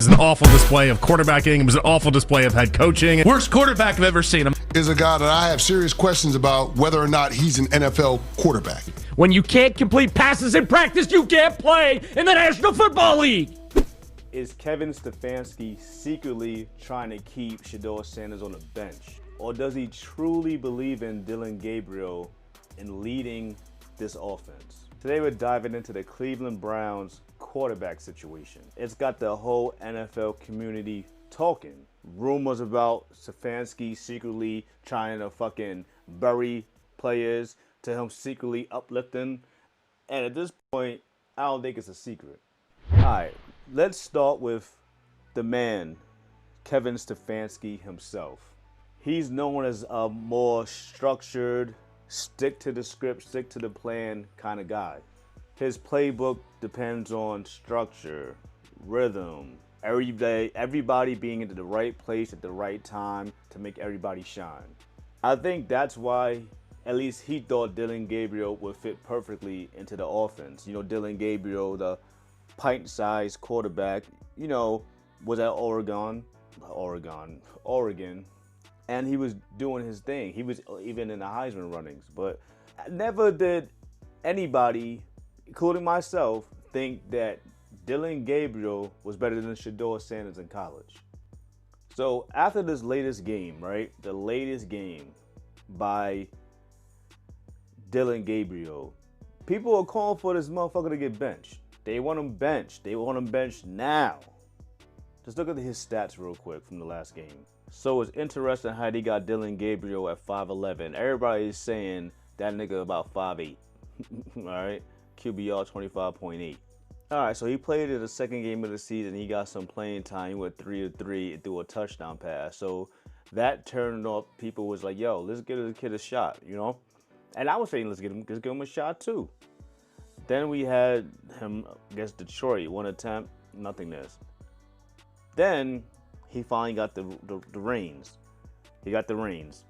It was an awful display of quarterbacking. It was an awful display of head coaching. Worst quarterback I've ever seen. Is a guy that I have serious questions about whether or not he's an NFL quarterback. When you can't complete passes in practice, you can't play in the National Football League. Is Kevin Stefanski secretly trying to keep Shedeur Sanders on the bench? Or does he truly believe in Dillon Gabriel in leading this offense? Today we're diving into the Cleveland Browns quarterback situation. It's got the whole NFL community talking. Rumors about Stefanski secretly trying to fucking bury players, to him secretly uplifting. And at this point, I don't think it's a secret. Alright, let's start with the man, Kevin Stefanski himself. He's known as a more structured, stick to the script, stick to the plan kind of guy. His playbook depends on structure, rhythm, everybody being into the right place at the right time to make everybody shine. I think that's why at least he thought Dillon Gabriel would fit perfectly into the offense. You know, Dillon Gabriel, the pint-sized quarterback, you know, was at Oregon, and he was doing his thing. He was even in the Heisman runnings, but never did anybody, including myself, think that Dillon Gabriel was better than Shedeur Sanders in college. So after this latest game, right, the latest game by Dillon Gabriel, people are calling for this motherfucker to get benched. They want him benched. They want him benched now. Just look at his stats real quick from the last game. So it's interesting how they got Dillon Gabriel at 5'11". Everybody is saying that nigga about 5'8". All right, QBR 25.8. All right, so he played in the second game of the season. He got some playing time. He went 3 of 3 and threw a touchdown pass. So that turned up. People was like, "Yo, let's give this kid a shot," you know. And I was saying, let's give him a shot too. Then we had him against Detroit, 1 attempt, nothingness. Then he finally got the reins. He got the reins.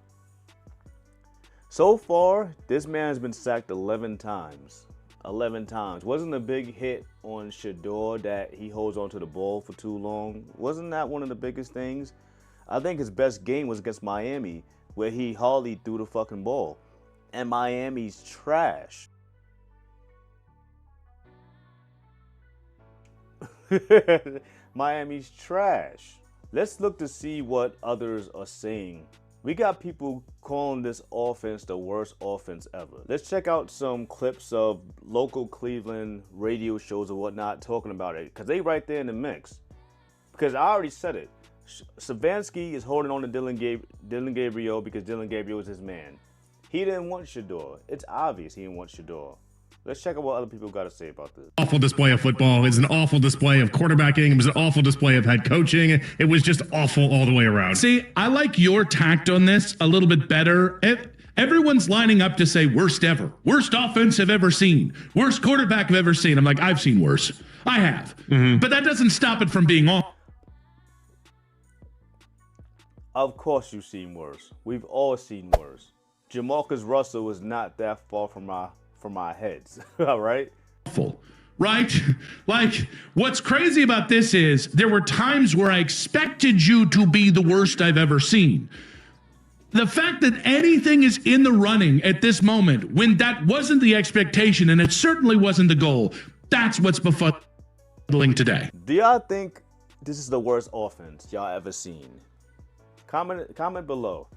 So far, this man has been sacked 11 times. 11 times. Wasn't a big hit on Shedeur that he holds onto the ball for too long? Wasn't that one of the biggest things? I think his best game was against Miami, where he hardly threw the fucking ball. And Miami's trash. Miami's trash. Let's look to see what others are saying. We got people calling this offense the worst offense ever. Let's check out some clips of local Cleveland radio shows or whatnot talking about it, because they right there in the mix. Because I already said it. Stefanski is holding on to Dillon Gabriel because Dillon Gabriel is his man. He didn't want Shedeur. It's obvious he didn't want Shedeur. Let's check out what other people got to say about this. Awful display of football. It was an awful display of quarterbacking. It was an awful display of head coaching. It was just awful all the way around. See, I like your tact on this a little bit better. Everyone's lining up to say worst ever. Worst offense I've ever seen. Worst quarterback I've ever seen. I'm like, I've seen worse. I have. But that doesn't stop it from being awful. Of course you've seen worse. We've all seen worse. Jamarcus Russell was not that far from our heads. All right? Right? Like, what's crazy about this is there were times where I expected you to be the worst I've ever seen. The fact that anything is in the running at this moment, when that wasn't the expectation and it certainly wasn't the goal, that's what's befuddling today. Do y'all think this is the worst offense y'all ever seen? Comment below.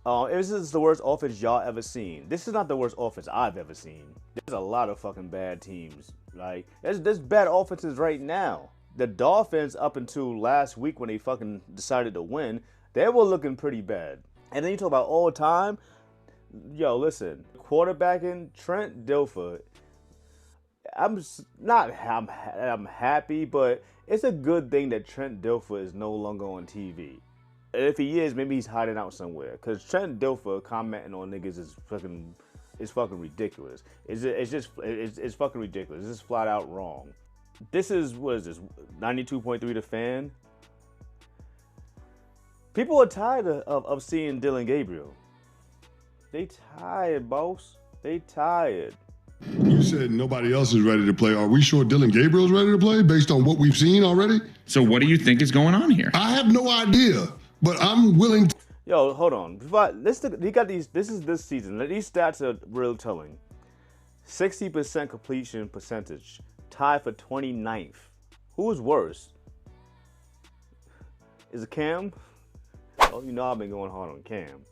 If this is the worst offense y'all ever seen. This is not the worst offense I've ever seen. There's a lot of fucking bad teams. Like, there's bad offenses right now. The Dolphins, up until last week when they fucking decided to win, they were looking pretty bad. And then you talk about all time. Yo, listen, quarterbacking Trent Dilfer. I'm happy, but it's a good thing that Trent Dilfer is no longer on TV. If he is, maybe he's hiding out somewhere. Because Trent Dilfer commenting on niggas is fucking ridiculous. It's fucking ridiculous. It's just flat out wrong. This is, what is this, 92.3 The Fan? People are tired of seeing Dillon Gabriel. They tired, boss. They tired. You said nobody else is ready to play. Are we sure Dillon Gabriel's ready to play based on what we've seen already? So what do you think is going on here? I have no idea, but I'm willing to. Yo, hold on. He got these. This is this season. These stats are real telling. 60% completion percentage, tied for 29th. Who is worse? Is it Cam? Oh, you know I've been going hard on Cam.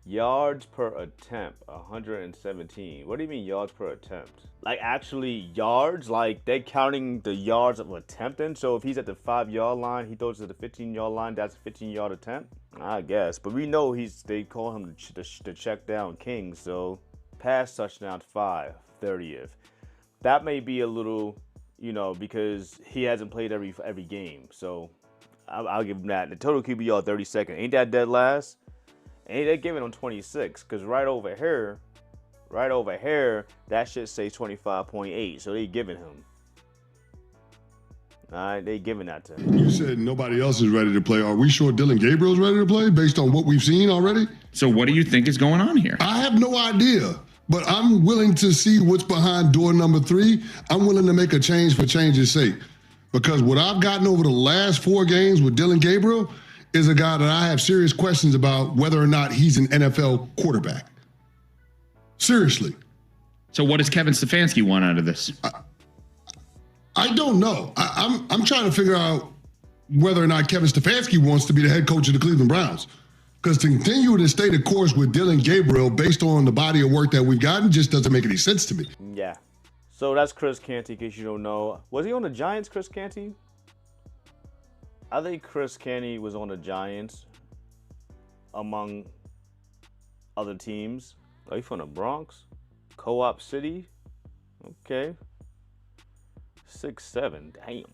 Yards per attempt, 117. What do you mean yards per attempt? Like actually yards? Like they counting the yards of attempting? So if he's at the 5-yard line, he throws to the 15-yard line, that's a 15-yard attempt? I guess. But we know they call him the check down king. So pass touchdowns 5, 30th. That may be a little, because he hasn't played every game. So I'll give him that. The total QBR 32nd. Ain't that dead last? Ain't they giving him 26? Because right over here, that shit says 25.8. So they giving him. All right, they giving that to him. You said nobody else is ready to play. Are we sure Dillon Gabriel's ready to play based on what we've seen already? So what do you think is going on here? I have no idea, but I'm willing to see what's behind door number 3. I'm willing to make a change for change's sake. Because what I've gotten over the last 4 games with Dillon Gabriel is a guy that I have serious questions about whether or not he's an NFL quarterback. Seriously. So what does Kevin Stefanski want out of this? I don't know. I'm trying to figure out whether or not Kevin Stefanski wants to be the head coach of the Cleveland Browns. Because to continue to stay the course with Dillon Gabriel based on the body of work that we've gotten just doesn't make any sense to me. Yeah. So that's Chris Canty, in case you don't know. Was he on the Giants, Chris Canty? I think Chris Canty was on the Giants among other teams. Oh, you from the Bronx? Co-op City? Okay. 6'7", damn.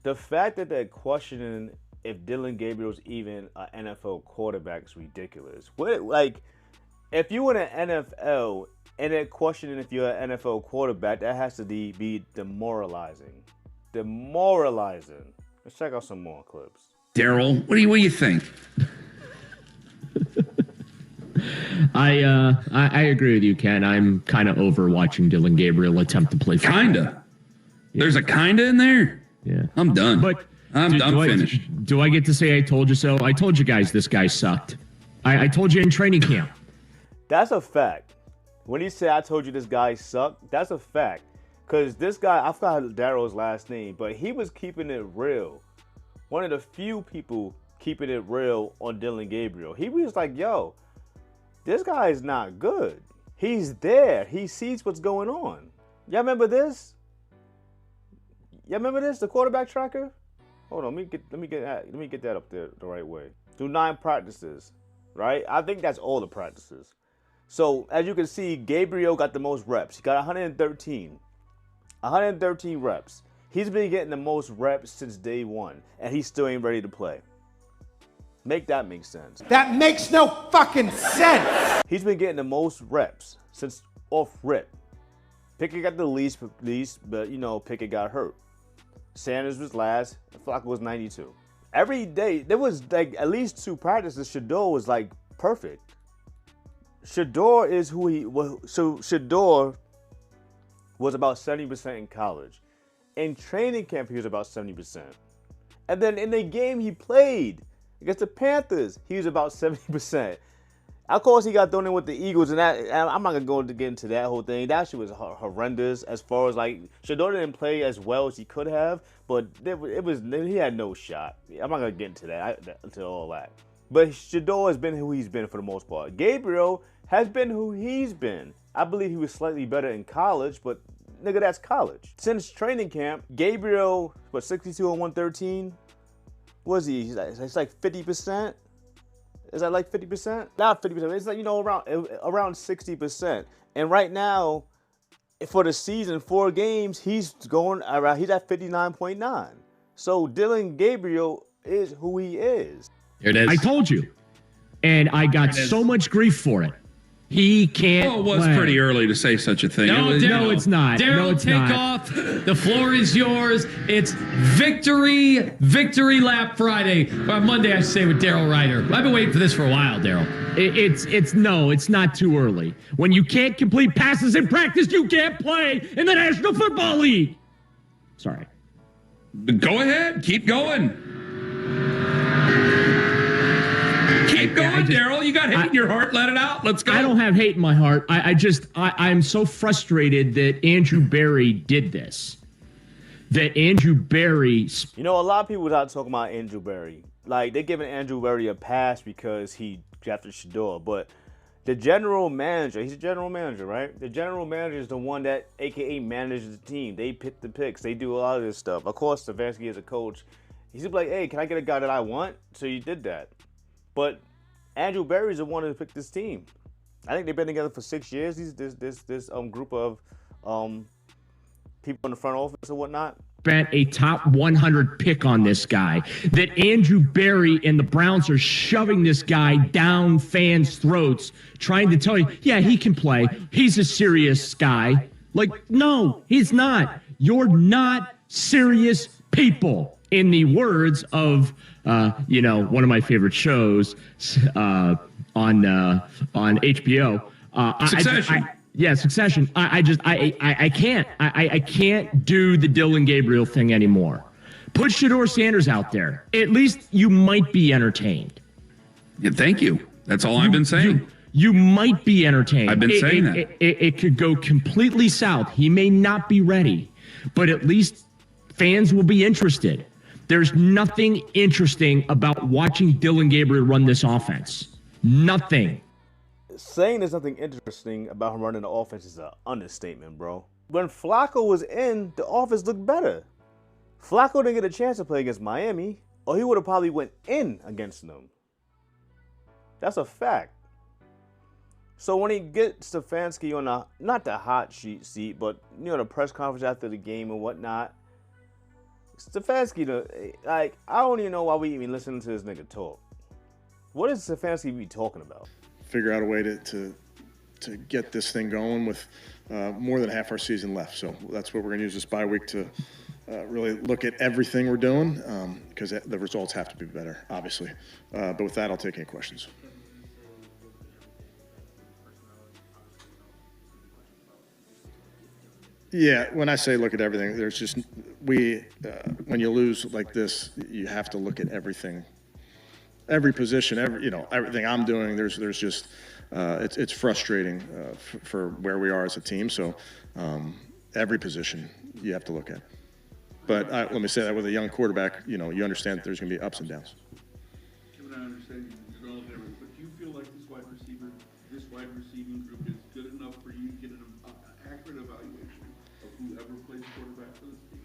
The fact that they're questioning if Dillon Gabriel's even an NFL quarterback is ridiculous. If you in the NFL and they're questioning if you're an NFL quarterback, that has to be demoralizing. Demoralizing. Let's check out some more clips. Daryl, what do you think? I agree with you, Ken. I'm kind of over watching Dillon Gabriel attempt to play football. Kinda. There's a kinda in there? Yeah. I'm done. But I'm finished. Do I get to say I told you so? I told you guys this guy sucked. I told you in training camp. That's a fact. When he said I told you this guy sucked, that's a fact. Because this guy, I forgot Daryl's last name, but he was keeping it real. One of the few people keeping it real on Dillon Gabriel. He was like, yo, this guy is not good. He's there. He sees what's going on. Y'all remember this? The quarterback tracker? Hold on, let me get that up there the right way. Do 9 practices, right? I think that's all the practices. So as you can see, Gabriel got the most reps. He got 113. 113 reps. He's been getting the most reps since day 1, and he still ain't ready to play. Make that make sense. That makes no fucking sense. He's been getting the most reps since off rip. Pickett got the least, but Pickett got hurt. Sanders was last. Flacco was 92. Every day there was at least 2 practices. Shedeur was perfect. Shedeur is who he was. So Shedeur was about 70% in college. In training camp, he was about 70%. And then in the game he played against the Panthers, he was about 70%. Of course, he got thrown in with the Eagles, and I'm not going to get into that whole thing. That shit was horrendous as far as, Shedeur didn't play as well as he could have, but he had no shot. I'm not going to get into all that. But Shedeur has been who he's been for the most part. Gabriel has been who he's been. I believe he was slightly better in college, but nigga, that's college. Since training camp, Gabriel, 62 on 113? Was he? It's like 50%. Is that like 50%? Not 50%. It's around 60%. And right now, for the season, 4 games, he's at 59.9. So Dillon Gabriel is who he is. Here it is. I told you. And I got so much grief for it. He can't. Well, it was play. pretty early to say such a thing. No, it's not. Daryl, No, it's take not. off. The floor is yours. It's victory lap Friday. Or Monday, I should say, with Daryl Ryder. I've been waiting for this for a while, Daryl. It's not too early. When you can't complete passes in practice, you can't play in the National Football League. Sorry. Go ahead. Keep going. Keep going, Daryl. You got hate in your heart. Let it out. Let's go. I don't have hate in my heart. I'm so frustrated that Andrew Berry did this. That Andrew Berry. You know, a lot of people without talking about Andrew Berry. Like, they're giving Andrew Berry a pass because he drafted Shedeur, but the general manager, he's a general manager, right? The general manager is the one that, AKA, manages the team. They pick the picks. They do a lot of this stuff. Of course, Stefanski is a coach. He's like, hey, can I get a guy that I want? So you did that. But Andrew Berry's the one who picked this team. I think they've been together for 6 years. This group of people in the front office or whatnot. Bet a top 100 pick on this guy. That Andrew Berry and the Browns are shoving this guy down fans' throats, trying to tell you, yeah, he can play. He's a serious guy. Like, no, he's not. You're not serious people. In the words of, one of my favorite shows on HBO. Succession. Succession. I can't do the Dillon Gabriel thing anymore. Put Shedeur Sanders out there. At least you might be entertained. Yeah, thank you. That's all I've been saying. You might be entertained. I've been saying that. It could go completely south. He may not be ready, but at least fans will be interested. There's nothing interesting about watching Dillon Gabriel run this offense. Nothing. Saying there's nothing interesting about him running the offense is an understatement, bro. When Flacco was in, the offense looked better. Flacco didn't get a chance to play against Miami, or he would have probably went in against them. That's a fact. So when he gets Stefanski on not the hot seat, but the press conference after the game and whatnot, Stefanski, I don't even know why we even listening to this nigga talk. What is Stefanski be talking about? Figure out a way to get this thing going with more than half our season left. So that's what we're going to use this bye week to really look at everything we're doing because the results have to be better, obviously. But with that, I'll take any questions. Yeah, when I say look at everything, there's just when you lose like this, you have to look at everything. Every position, everything I'm doing, there's just it's frustrating for where we are as a team. So every position you have to look at. But let me say that with a young quarterback, you understand that there's going to be ups and downs. Kevin, I understand you're going to everything, but do you feel like this wide receiving group is good enough for you to get an accurate evaluation of whoever plays quarterback for this team?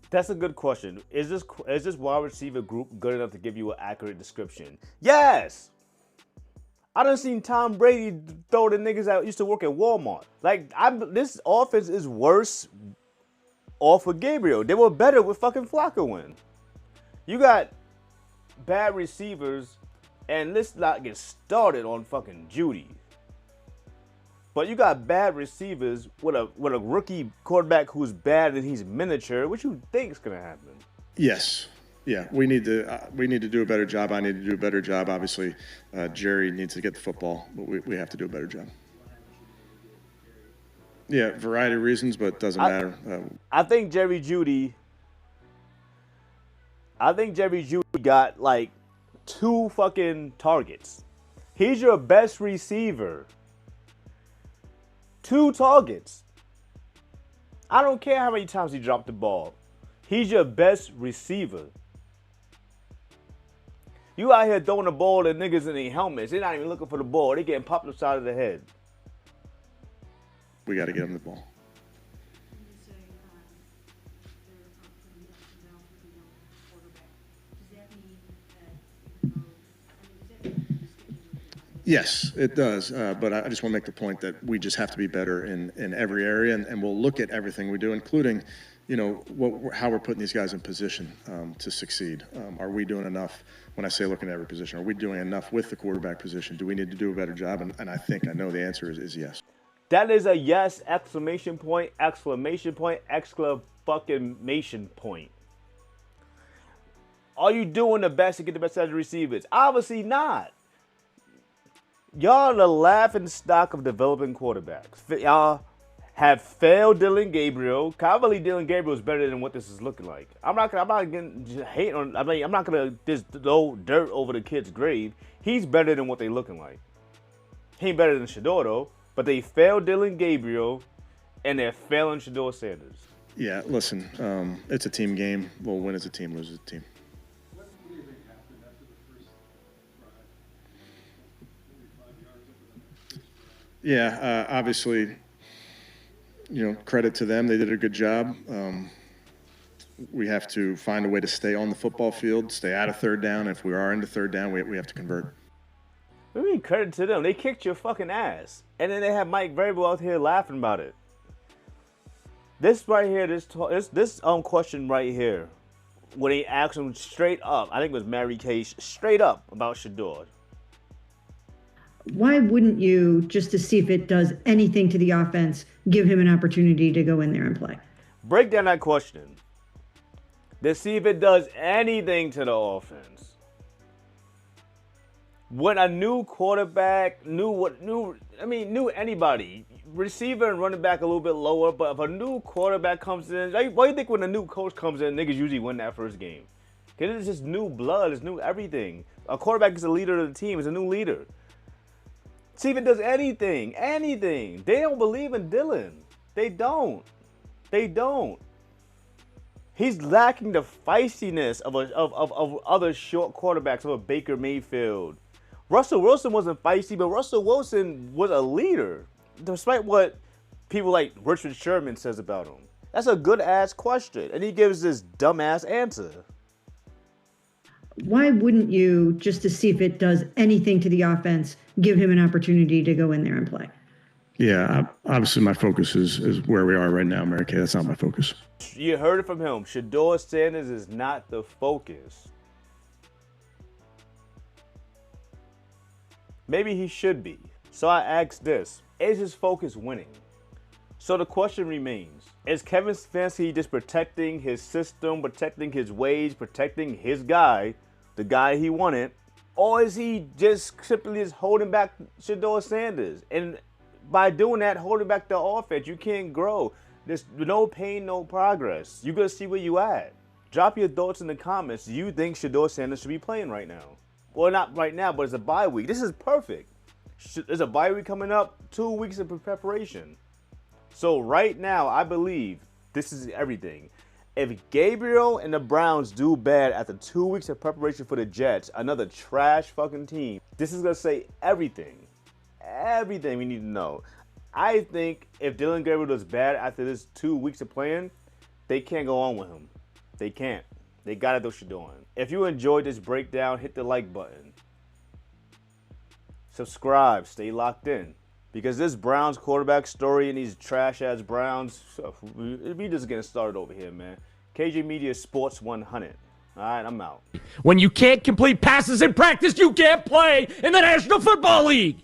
That's a good question. Is this wide receiver group good enough to give you an accurate description? Yes! I done seen Tom Brady throw the niggas that used to work at Walmart. Like, this offense is worse off of Gabriel. They were better with fucking Flacco in. You got bad receivers, and let's not get started on fucking Judy. But you got bad receivers with a rookie quarterback who's bad and he's miniature. What you think's gonna happen? Yes, yeah, we need to do a better job. I need to do a better job. Obviously, Jerry needs to get the football, but we have to do a better job. Yeah, variety of reasons, but it doesn't matter. I think Jerry Jeudy got like 2 fucking targets. He's your best receiver. 2 targets. I don't care how many times he dropped the ball. He's your best receiver. You out here throwing the ball at niggas in their helmets. They're not even looking for the ball. They're getting popped upside of the head. We got to get him the ball. Yes, it does. But I just want to make the point that we just have to be better in every area, and we'll look at everything we do, including, how we're putting these guys in position to succeed. Are we doing enough? When I say looking at every position, are we doing enough with the quarterback position? Do we need to do a better job? And I know the answer is yes. That is a yes! Exclamation point! Exclamation point! Exclamation point! Are you doing the best to get the best out of the receivers? Obviously not. Y'all are the laughing stock of developing quarterbacks. Y'all have failed Dillon Gabriel. I believe Dillon Gabriel is better than what this is looking like. I'm not gonna hate on. I'm not gonna just throw dirt over the kid's grave. He's better than what they looking like. He ain't better than Shedeur though. But they failed Dillon Gabriel, and they're failing Shedeur Sanders. Yeah, listen, it's a team game. We'll win as a team, lose as a team. What do you think happened after the first drive? 45 yards over the first drive. Yeah, obviously, credit to them. They did a good job. We have to find a way to stay on the football field, stay out of third down. If we are into third down, we have to convert. What do you mean credit to them? They kicked your fucking ass. And then they had Mike Vrabel out here laughing about it. This right here, this question right here, when he asked him straight up, I think it was Mary Kay, straight up about Shedeur. Why wouldn't you, just to see if it does anything to the offense, give him an opportunity to go in there and play? Break down that question. To see if it does anything to the offense. When a new quarterback, knew anybody, receiver and running back a little bit lower, but if a new quarterback comes in, why do you think when a new coach comes in, niggas usually win that first game? Because it's just new blood, it's new everything. A quarterback is a leader of the team, is a new leader. See if it does anything. They don't believe in Dillon. They don't. He's lacking the feistiness of other short quarterbacks, of a Baker Mayfield. Russell Wilson wasn't feisty, but Russell Wilson was a leader, despite what people like Richard Sherman says about him. That's a good-ass question, and he gives this dumb-ass answer. Why wouldn't you, just to see if it does anything to the offense, give him an opportunity to go in there and play? Yeah, obviously my focus is where we are right now, Mary Kay. That's not my focus. You heard it from him. Shedeur Sanders is not the focus. Maybe he should be. So I asked this, is his focus winning? So the question remains, is Kevin Stefanski just protecting his system, protecting his wage, protecting his guy, the guy he wanted, or is he just simply holding back Shedeur Sanders? And by doing that, holding back the offense, you can't grow. There's no pain, no progress. You're going to see where you at. Drop your thoughts in the comments. Do you think Shedeur Sanders should be playing right now? Well, not right now, but it's a bye week. This is perfect. There's a bye week coming up, 2 weeks of preparation. So right now, I believe this is everything. If Gabriel and the Browns do bad after 2 weeks of preparation for the Jets, another trash fucking team, this is going to say everything. Everything we need to know. I think if Dillon Gabriel does bad after this 2 weeks of playing, they can't go on with him. They can't. They got to do what you're doing. If you enjoyed this breakdown, hit the like button. Subscribe. Stay locked in. Because this Browns quarterback story and these trash-ass Browns, we just getting started over here, man. KJ Media Sports 100. All right, I'm out. When you can't complete passes in practice, you can't play in the National Football League.